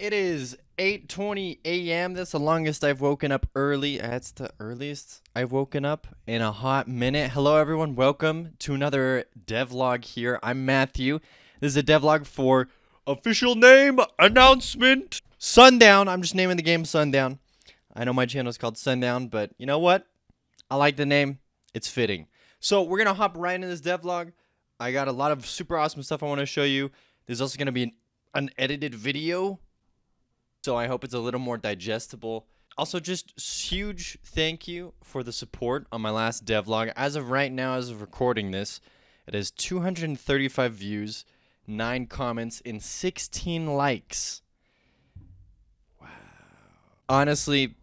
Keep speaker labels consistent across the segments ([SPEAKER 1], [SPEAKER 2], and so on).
[SPEAKER 1] It is 8:20 a.m. That's the longest I've woken up early. That's the earliest I've woken up in a hot minute. Hello, everyone. Welcome to another devlog here. I'm Matthew. This is a devlog for official name announcement. Sundown. I'm just naming the game Sundown. I know my channel is called Sundown, but you know what? I like the name. It's fitting. So we're going to hop right into this devlog. I got a lot of super awesome stuff I want to show you. There's also going to be an unedited video, so I hope it's a little more digestible. Also, just huge thank you for the support on my last devlog. As of right now, as of recording this, it has 235 views, 9 comments, and 16 likes. Wow. Honestly,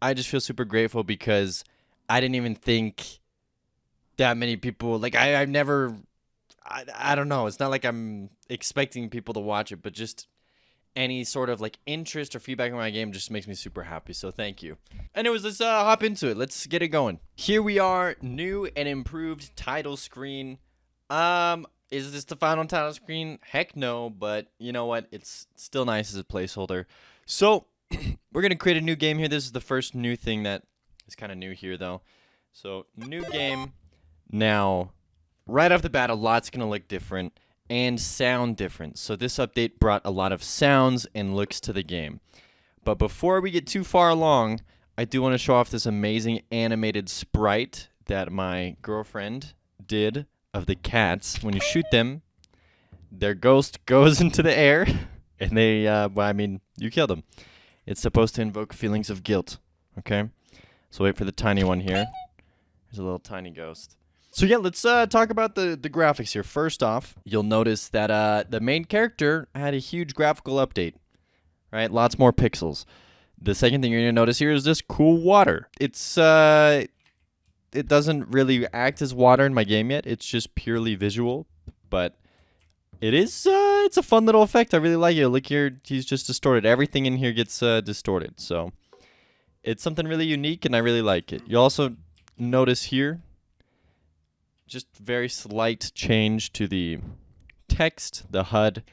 [SPEAKER 1] I just feel super grateful because I didn't even think that many people, like, I've never, I don't know. It's not like I'm expecting people to watch it, but just any sort of like interest or feedback on my game just makes me super happy. So thank you. Anyways, let's hop into it. Let's get it going. Here we are, new and improved title screen. Is this the final title screen? Heck no, but you know what? It's still nice as a placeholder. So we're gonna create a new game here. This is the first new thing that is kind of new here, though. So new game. Now, right off the bat, a lot's gonna look different and sound different. So this update brought a lot of sounds and looks to the game. But before we get too far along, I do want to show off this amazing animated sprite that my girlfriend did of the cats. When you shoot them, their ghost goes into the air, and they, well, I mean, you kill them. It's supposed to invoke feelings of guilt, okay? So wait for the tiny one here. There's a little tiny ghost. So yeah, let's talk about the graphics here. First off, you'll notice that the main character had a huge graphical update, right? Lots more pixels. The second thing you're gonna notice here is this cool water. It's it doesn't really act as water in my game yet. It's just purely visual, but it is it's a fun little effect. I really like it. Look here, he's just distorted. Everything in here gets distorted. So it's something really unique, and I really like it. You'll also notice here, just very slight change to the text, the HUD,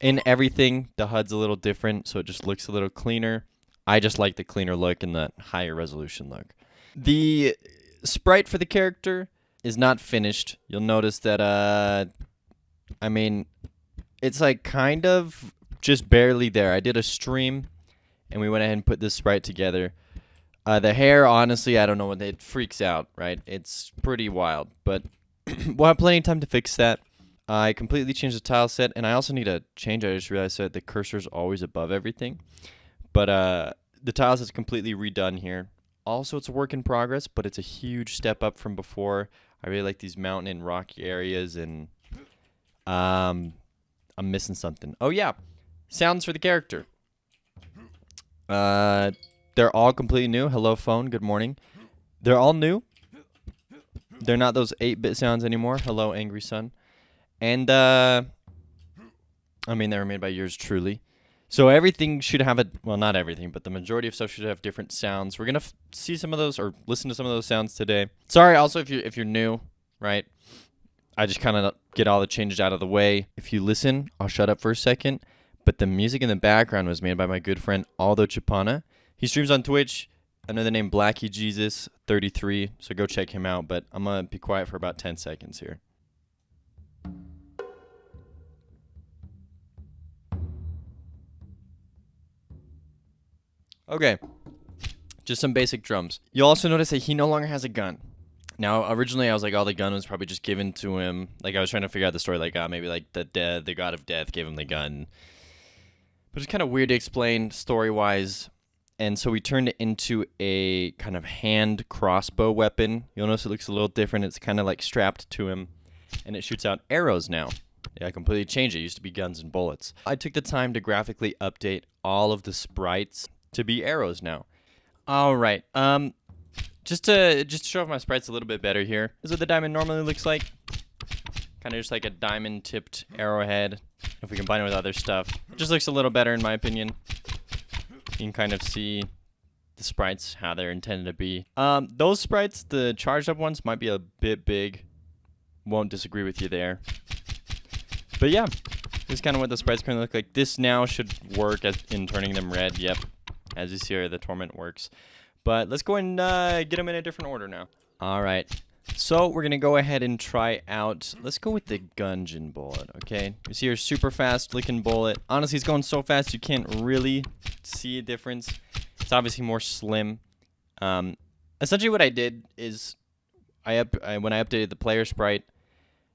[SPEAKER 1] and everything. The HUD's a little different, so it just looks a little cleaner. I just like the cleaner look and the higher resolution look. The sprite for the character is not finished. You'll notice that, I mean, it's like kind of just barely there. I did a stream, and we went ahead and put this sprite together. The hair, honestly, I don't know when it freaks out, right? It's pretty wild, but we'll have plenty of time to fix that. I completely changed the tile set, and I also need to change. I just realized that the cursor's always above everything. But the tiles is completely redone here. Also, it's a work in progress, but it's a huge step up from before. I really like these mountain and rocky areas, and I'm missing something. Oh, yeah. Sounds for the character. They're all completely new. Hello, phone. Good morning. They're all new. They're not those 8-bit sounds anymore. Hello, angry sun. And, I mean, they were made by yours truly. So everything should have a, well, not everything, but the majority of stuff should have different sounds. We're going to see some of those, or listen to some of those sounds today. Sorry, also, if you're new, right? I just kind of get all the changes out of the way. If you listen, I'll shut up for a second. But the music in the background was made by my good friend, Aldo Chapana. He streams on Twitch under the name BlackieJesus33, so go check him out. But I'm going to be quiet for about 10 seconds here. Okay, just some basic drums. You'll also notice that he no longer has a gun. Now, originally I was like, oh, the gun was probably just given to him. Like, I was trying to figure out the story, like, maybe like the god of death gave him the gun. But it's kind of weird to explain story-wise. And so we turned it into a kind of hand crossbow weapon. You'll notice it looks a little different. It's kind of like strapped to him, and it shoots out arrows now. Yeah, I completely changed it. It used to be guns and bullets. I took the time to graphically update all of the sprites to be arrows now. All right. Just to show off my sprites a little bit better here. This is what the diamond normally looks like. Kind of just like a diamond-tipped arrowhead. If we combine it with other stuff, it just looks a little better in my opinion. You can kind of see the sprites, how they're intended to be. Those sprites, the charged up ones, might be a bit big. Won't disagree with you there. But yeah, This is kind of what the sprites currently look like. This now should work in turning them red. Yep. As you see here, the torment works. But let's go and get them in a different order now. All right. So we're going to go ahead and try out. Let's go with the Gungeon bullet, okay? You see here, super fast looking bullet. Honestly, it's going so fast you can't really see a difference. It's obviously more slim. Essentially what I did is when I updated the player sprite,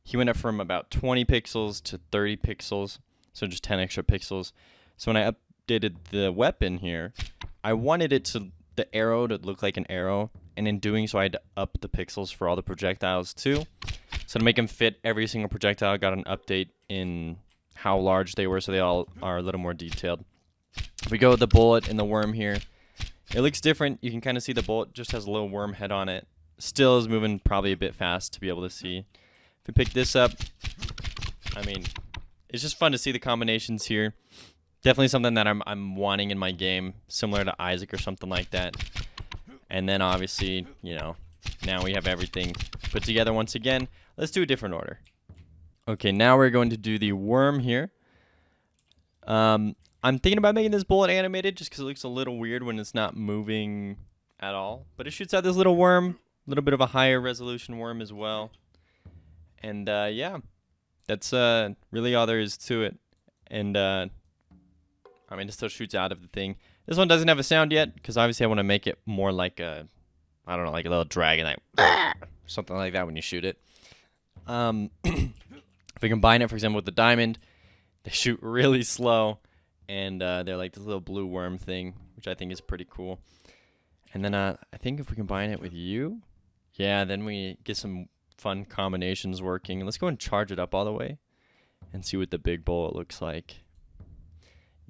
[SPEAKER 1] he went up from about 20 pixels to 30 pixels, so just 10 extra pixels. So when I updated the weapon here, I wanted the arrow to look like an arrow, and in doing so I had to up the pixels for all the projectiles too. So to make them fit every single projectile, I got an update in how large they were, so they all are a little more detailed. If we go with the bullet and the worm here, it looks different. You can kind of see the bullet just has a little worm head on it. Still is moving probably a bit fast to be able to see. If we pick this up, I mean, it's just fun to see the combinations here. Definitely something that I'm wanting in my game, similar to Isaac or something like that. And then obviously, you know, now we have everything put together once again. Let's do a different order. Okay, now we're going to do the worm here. I'm thinking about making this bullet animated just because it looks a little weird when it's not moving at all. But it shoots out this little worm, a little bit of a higher resolution worm as well. And yeah, that's really all there is to it. And I mean, it still shoots out of the thing. This one doesn't have a sound yet because obviously I want to make it more like a, I don't know, like a little dragon, like something like that when you shoot it. If we combine it, for example, with the diamond, they shoot really slow, and they're like this little blue worm thing, which I think is pretty cool. And then I think if we combine it with you, yeah, then we get some fun combinations working. Let's go and charge it up all the way and see what the big bullet looks like.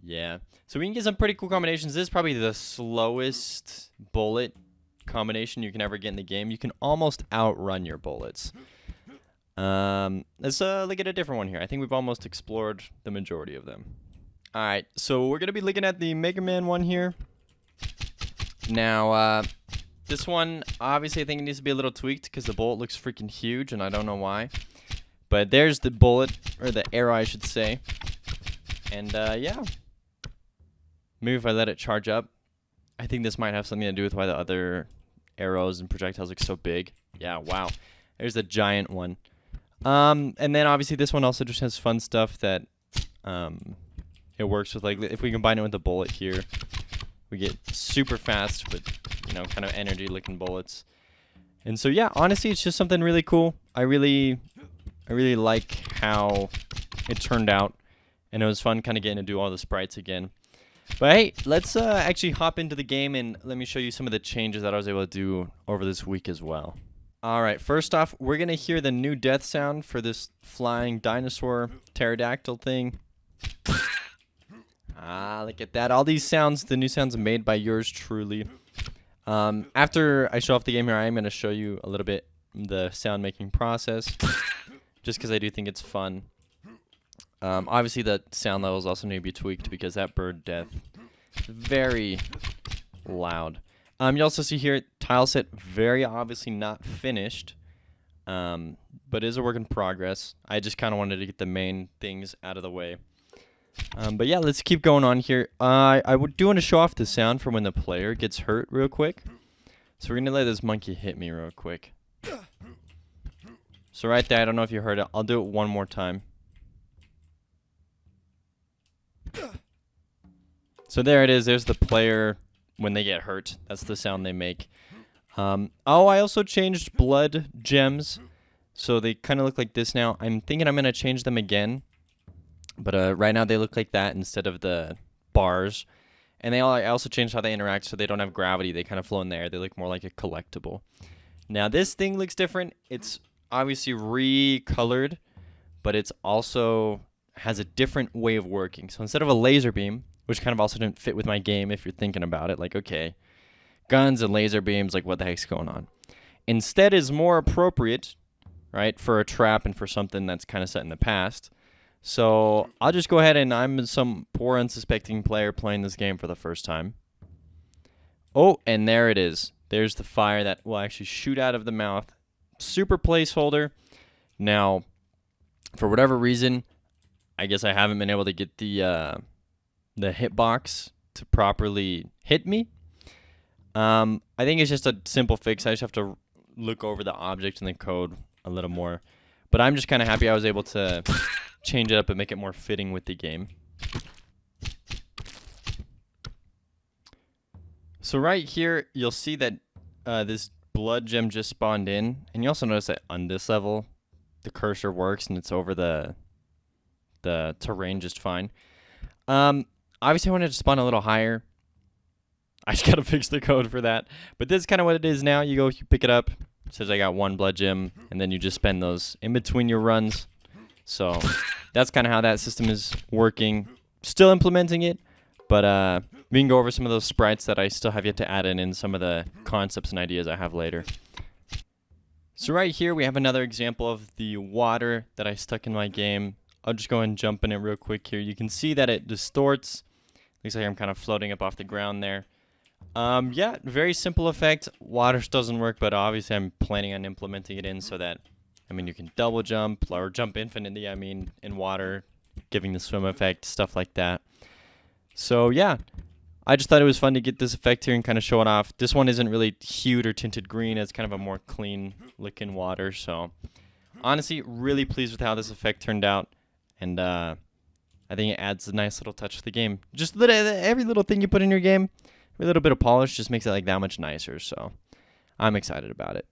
[SPEAKER 1] Yeah, so we can get some pretty cool combinations. This is probably the slowest bullet combination you can ever get in the game. You can almost outrun your bullets. Let's look at a different one here. I think we've almost explored the majority of them. All right, so we're going to be looking at the Mega Man one here. Now, this one, obviously, I think it needs to be a little tweaked because the bullet looks freaking huge, and I don't know why. But there's the bullet, or the arrow, I should say. And, yeah. Maybe if I let it charge up. I think this might have something to do with why the other arrows and projectiles look so big. Yeah, wow. There's the giant one. And then, obviously, this one also just has fun stuff that it works with. Like, if we combine it with the bullet here, we get super fast, but, you know, kind of energy-looking bullets. And so, yeah, honestly, it's just something really cool. I really like how it turned out. And it was fun kind of getting to do all the sprites again. But hey, let's actually hop into the game and let me show you some of the changes that I was able to do over this week as well. Alright, first off, we're going to hear the new death sound for this flying dinosaur pterodactyl thing. Ah, look at that. All these sounds, the new sounds are made by yours truly. After I show off the game here, I am going to show you a little bit the sound making process. Just because I do think it's fun. Obviously, the sound levels also need to be tweaked because that bird death is very loud. You also see here, tile set very obviously not finished, but is a work in progress. I just kind of wanted to get the main things out of the way. But yeah, let's keep going on here. I do want to show off the sound for when the player gets hurt real quick. So we're going to let this monkey hit me real quick. So right there, I don't know if you heard it. I'll do it one more time. So there it is. There's the player when they get hurt. That's the sound they make. Oh, I also changed blood gems. So they kind of look like this now. I'm thinking I'm going to change them again. But right now they look like that instead of the bars. And I also changed how they interact so they don't have gravity. They kind of flow in the air. They look more like a collectible. Now this thing looks different. It's obviously recolored, but it's also has a different way of working. So instead of a laser beam, which kind of also didn't fit with my game if you're thinking about it, like, okay, guns and laser beams, like, what the heck's going on? Instead is more appropriate, right, for a trap and for something that's kind of set in the past. So I'll just go ahead and I'm some poor unsuspecting player playing this game for the first time. Oh, and there it is. There's the fire that will actually shoot out of the mouth. Super placeholder. Now, for whatever reason, I guess I haven't been able to get the hitbox to properly hit me. I think it's just a simple fix. I just have to look over the object and the code a little more. But I'm just kind of happy I was able to change it up and make it more fitting with the game. So right here, you'll see that this blood gem just spawned in. And you also notice that on this level, the cursor works and it's over the terrain just fine. Obviously, I wanted to spawn a little higher. I just gotta fix the code for that. But this is kind of what it is now. You pick it up. It says I got 1 blood gem, and then you just spend those in between your runs. So that's kind of how that system is working. Still implementing it, but we can go over some of those sprites that I still have yet to add in some of the concepts and ideas I have later. So right here, we have another example of the water that I stuck in my game. I'll just go and jump in it real quick here. You can see that it distorts. Looks like I'm kind of floating up off the ground there. Yeah, very simple effect. Water doesn't work, but obviously I'm planning on implementing it in so that, I mean, you can double jump or jump infinitely, I mean, in water, giving the swim effect, stuff like that. So yeah, I just thought it was fun to get this effect here and kind of show it off. This one isn't really hued or tinted green. It's kind of a more clean looking water. So honestly, really pleased with how this effect turned out. And I think it adds a nice little touch to the game. Just every little thing you put in your game, a little bit of polish just makes it like that much nicer. So I'm excited about it.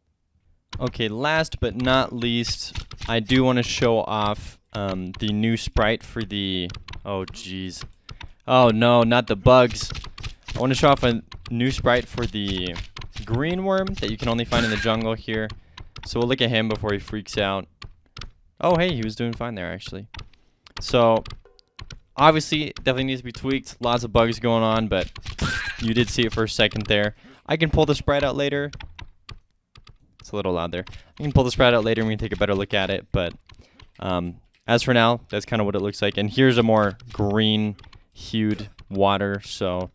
[SPEAKER 1] Okay, last but not least, I do want to show off the new sprite for the... Oh, jeez. Oh, no, not the bugs. I want to show off a new sprite for the green worm that you can only find in the jungle here. So we'll look at him before he freaks out. Oh, hey, he was doing fine there, actually. So, obviously, it definitely needs to be tweaked. Lots of bugs going on, but you did see it for a second there. I can pull the sprite out later. It's a little loud there. I can pull the sprite out later and we can take a better look at it. But as for now, that's kind of what it looks like. And here's a more green-hued water. So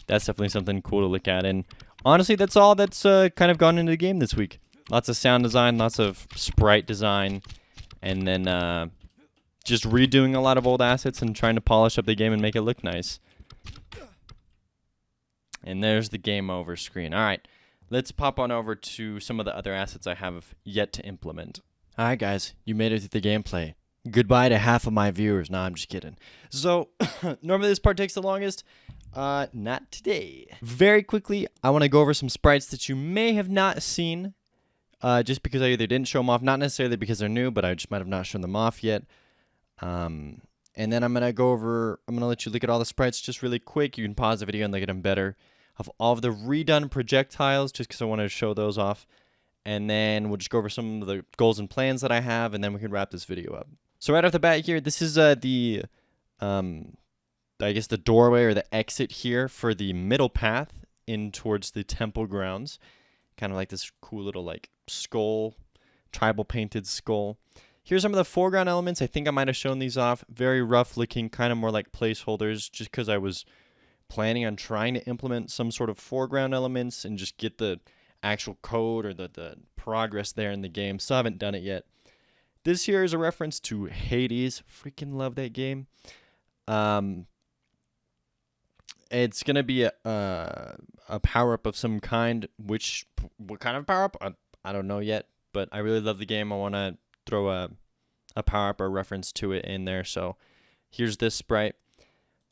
[SPEAKER 1] that's definitely something cool to look at. And honestly, that's all that's kind of gone into the game this week. Lots of sound design, lots of sprite design, and then just redoing a lot of old assets and trying to polish up the game and make it look nice. And there's the game over screen. All right, let's pop on over to some of the other assets I have yet to implement. All right, guys, you made it through the gameplay. Goodbye to half of my viewers. Nah, I'm just kidding. So, normally this part takes the longest. Not today. Very quickly, I want to go over some sprites that you may have not seen. Just because I either didn't show them off, not necessarily because they're new, but I just might have not shown them off yet. And then I'm going to let you look at all the sprites just really quick. You can pause the video and look at them better. Of all of the redone projectiles, just because I want to show those off. And then we'll just go over some of the goals and plans that I have, and then we can wrap this video up. So right off the bat here, this is I guess the doorway or the exit here for the middle path in towards the temple grounds. Kind of like this cool little like skull, tribal painted skull. Here's some of the foreground elements. I think I might have shown these off. Very rough looking, kind of more like placeholders, just because I was planning on trying to implement some sort of foreground elements and just get the actual code or the progress there in the game. Still haven't done it yet. This here is a reference to Hades. Freaking love that game. It's gonna be a power up of some kind. What kind of power up? I don't know yet, but I really love the game. I want to throw a power up or reference to it in there. So here's this sprite.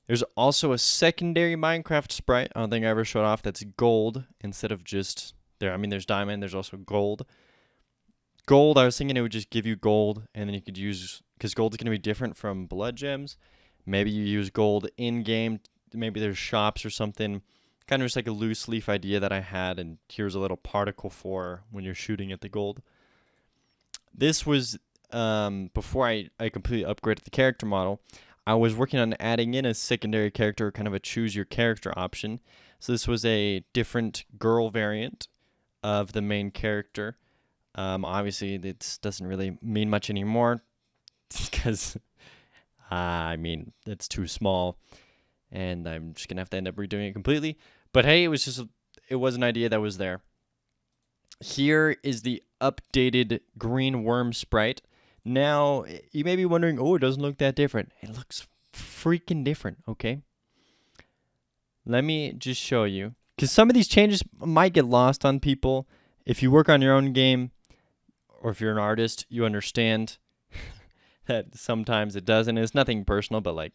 [SPEAKER 1] There's also a secondary Minecraft sprite. I don't think I ever showed off. That's gold instead of just there. I mean, there's diamond. There's also gold. Gold, I was thinking it would just give you gold, and then you could use, because gold is going to be different from blood gems. Maybe you use gold in-game. Maybe there's shops or something. Kind of just like a loose leaf idea that I had, and here's a little particle for when you're shooting at the gold. This was before I completely upgraded the character model. I was working on adding in a secondary character, kind of a choose your character option. So this was a different girl variant of the main character. Obviously, this doesn't really mean much anymore because, I mean, it's too small, and I'm just gonna have to end up redoing it completely. But hey, it was an idea that was there. Here is the updated green worm sprite. Now, you may be wondering, oh, it doesn't look that different. It looks freaking different, okay? Let me just show you. Because some of these changes might get lost on people. If you work on your own game, or if you're an artist, you understand that sometimes it doesn't. It's nothing personal, but like,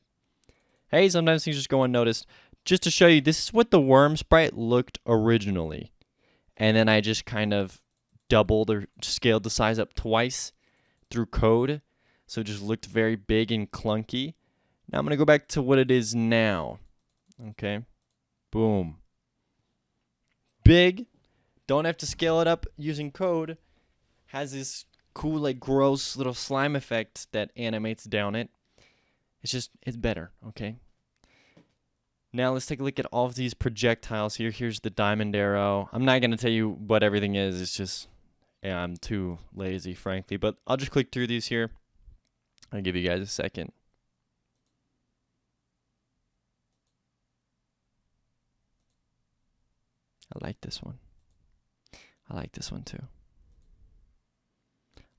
[SPEAKER 1] hey, sometimes things just go unnoticed. Just to show you, this is what the worm sprite looked originally. And then I just kind of doubled or scaled the size up twice through code. So it just looked very big and clunky. Now I'm going to go back to what it is now. Okay. Boom. Big. Don't have to scale it up using code. Has this cool, like, gross little slime effect that animates down it. It's better, okay? Now let's take a look at all of these projectiles here. Here's the diamond arrow. I'm not going to tell you what everything is. It's just, yeah, I'm too lazy, frankly. But I'll just click through these here. I'll give you guys a second. I like this one. I like this one too.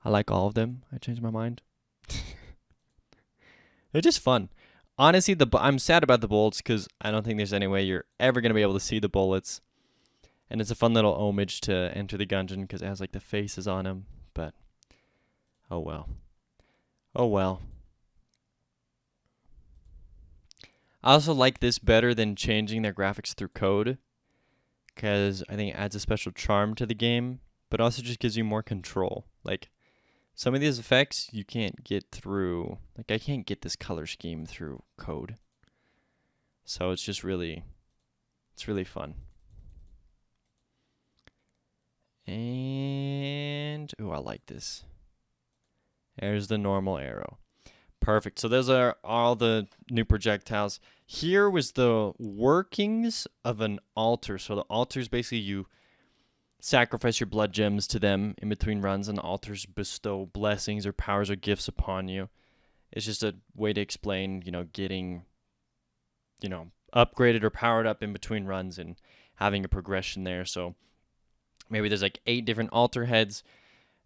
[SPEAKER 1] I like all of them. I changed my mind. They're just fun. Honestly, I'm sad about the bullets because I don't think there's any way you're ever going to be able to see the bullets. And it's a fun little homage to Enter the Gungeon because it has like the faces on them. But, oh well. Oh well. I also like this better than changing their graphics through code, because I think it adds a special charm to the game, but also just gives you more control. Like, some of these effects you can't get through, like I can't get this color scheme through code. So it's just really, it's really fun. And, oh, I like this. There's the normal arrow. Perfect. So those are all the new projectiles. Here was the workings of an altar. So the altar is basically you sacrifice your blood gems to them in between runs, and the altars bestow blessings or powers or gifts upon you. It's just a way to explain, getting, upgraded or powered up in between runs and having a progression there. So maybe there's like 8 different altar heads.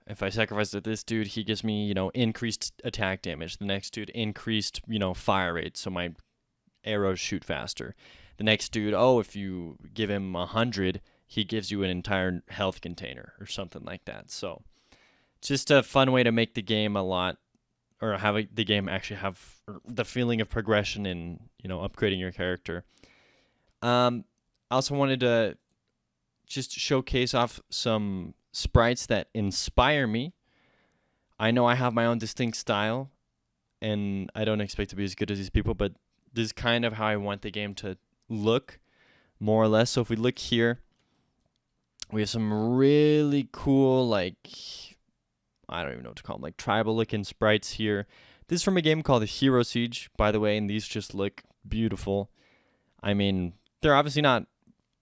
[SPEAKER 1] If I sacrifice to this dude, he gives me, increased attack damage. The next dude, increased, fire rate, so my arrows shoot faster. The next dude, if you give him 100, he gives you an entire health container or something like that. So just a fun way to make the game a lot, or have the game actually have the feeling of progression in, upgrading your character. I also wanted to just showcase off some sprites that inspire me. I know I have my own distinct style, and I don't expect to be as good as these people, but this is kind of how I want the game to look, more or less. So if we look here, we have some really cool, like, I don't even know what to call them, like tribal-looking sprites here. This is from a game called Hero Siege, by the way, and these just look beautiful. I mean, they're obviously not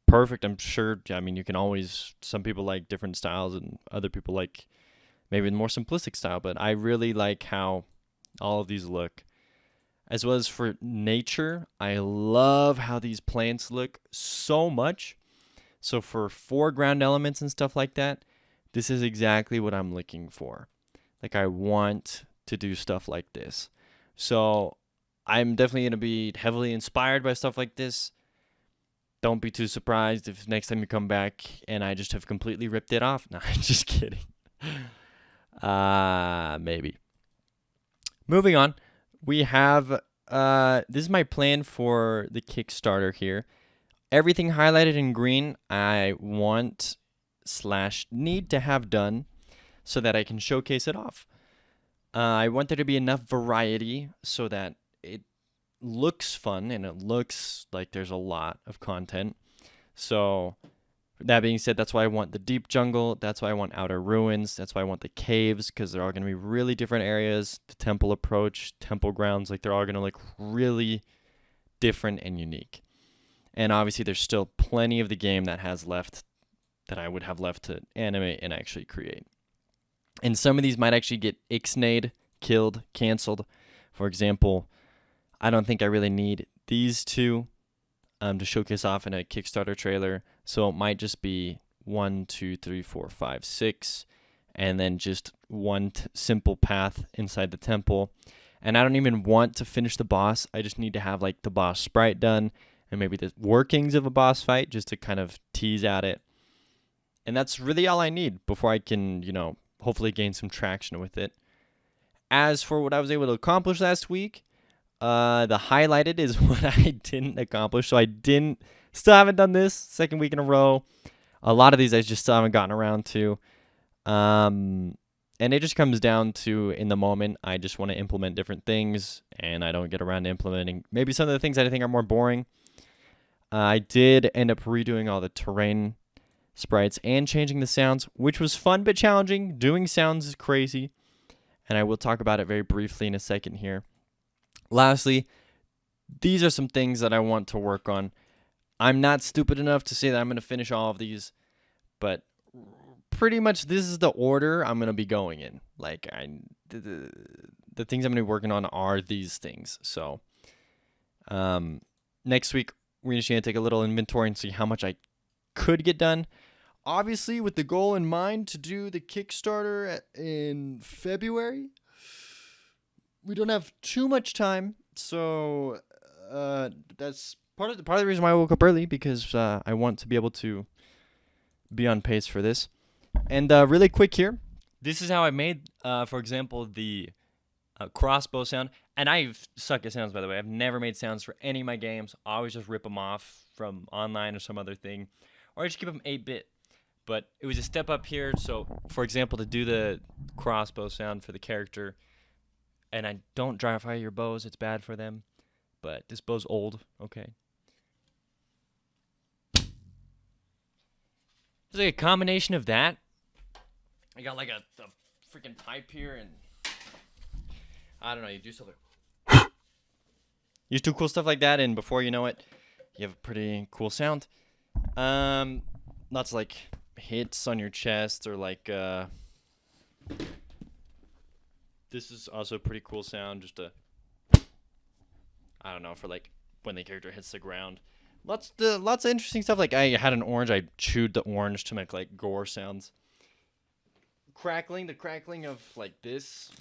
[SPEAKER 1] perfect, I'm sure. I mean, you can always, some people like different styles and other people like maybe a more simplistic style, but I really like how all of these look. As well as for nature, I love how these plants look so much. So for foreground elements and stuff like that, this is exactly what I'm looking for. Like, I want to do stuff like this. So I'm definitely going to be heavily inspired by stuff like this. Don't be too surprised if next time you come back and I just have completely ripped it off. No, I'm just kidding. Maybe. Moving on, we have, this is my plan for the Kickstarter here. Everything highlighted in green I want / need to have done so that I can showcase it off. I want there to be enough variety so that it looks fun and it looks like there's a lot of content. So that being said, that's why I want the deep jungle, that's why I want outer ruins, that's why I want the caves, because they're all going to be really different areas. The temple approach, temple grounds, like they're all going to look really different and unique. And obviously there's still plenty of the game that has left, that I would have left to animate and actually create. And some of these might actually get ixnayed, killed, canceled. For example, I don't think I really need these two to showcase off in a Kickstarter trailer. So it might just be 1, 2, 3, 4, 5, 6. and then just one simple path inside the temple. And I don't even want to finish the boss. I just need to have like the boss sprite done and maybe the workings of a boss fight just to kind of tease at it. And that's really all I need before I can, hopefully gain some traction with it. As for what I was able to accomplish last week, the highlighted is what I didn't accomplish. So still haven't done this second week in a row. A lot of these I just still haven't gotten around to. And it just comes down to, in the moment, I just want to implement different things, and I don't get around to implementing maybe some of the things that I think are more boring. I did end up redoing all the terrain sprites and changing the sounds, which was fun but challenging. Doing sounds is crazy, and I will talk about it very briefly in a second here. Lastly, these are some things that I want to work on. I'm not stupid enough to say that I'm going to finish all of these, but pretty much this is the order I'm going to be going in. Like, the things I'm going to be working on are these things. So, next week, we're just going to take a little inventory and see how much I could get done. Obviously, with the goal in mind to do the Kickstarter in February. We don't have too much time, so that's part of the reason why I woke up early, because I want to be able to be on pace for this. And really quick here, this is how I made, for example, the crossbow sound. And I suck at sounds, by the way. I've never made sounds for any of my games. I always just rip them off from online or some other thing, or I just keep them 8-bit. But it was a step up here. So, for example, to do the crossbow sound for the character. And I don't dry fire your bows. It's bad for them. But this bow's old. Okay. It's like a combination of that. I got like a freaking pipe here, and I don't know. You do something. You just do cool stuff like that, and before you know it, you have a pretty cool sound. Lots of like hits on your chest, or like this is also a pretty cool sound, just I don't know, for like when the character hits the ground. Lots of interesting stuff. Like I had an orange, I chewed the orange to make like gore sounds. The crackling of like this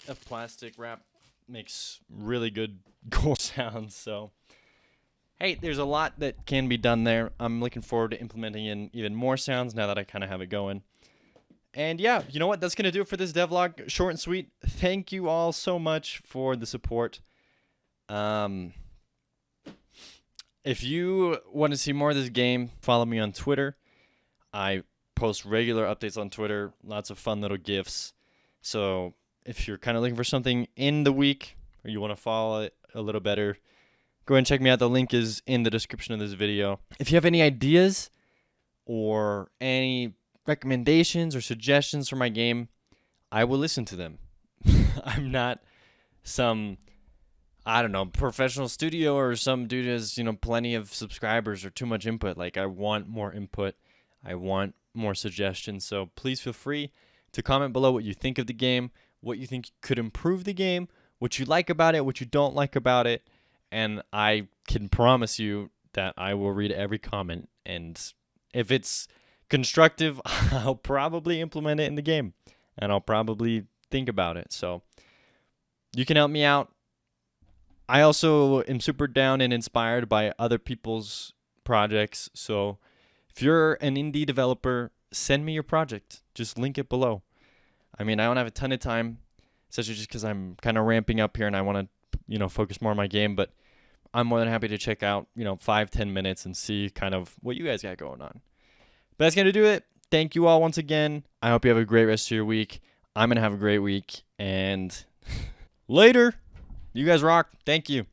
[SPEAKER 1] of plastic wrap makes really good gore sounds. So hey, there's a lot that can be done there. I'm looking forward to implementing in even more sounds now that I kind of have it going. And yeah, you know what? That's going to do it for this devlog. Short and sweet. Thank you all so much for the support. If you want to see more of this game, follow me on Twitter. I post regular updates on Twitter. Lots of fun little GIFs. So if you're kind of looking for something in the week, or you want to follow it a little better, go ahead and check me out. The link is in the description of this video. If you have any ideas or any recommendations or suggestions for my game, I will listen to them. I'm not some, I don't know, professional studio or some dude who has, plenty of subscribers or too much input. Like, I want more input. I want more suggestions. So please feel free to comment below what you think of the game, what you think could improve the game, what you like about it, what you don't like about it. And I can promise you that I will read every comment. And if it's constructive, I'll probably implement it in the game, and I'll probably think about it. So you can help me out. I also am super down and inspired by other people's projects. So if you're an indie developer, send me your project. Just link it below. I mean, I don't have a ton of time, especially just because I'm kind of ramping up here and I want to, focus more on my game. But I'm more than happy to check out, 5-10 minutes and see kind of what you guys got going on. But that's going to do it. Thank you all once again. I hope you have a great rest of your week. I'm going to have a great week. And later. You guys rock. Thank you.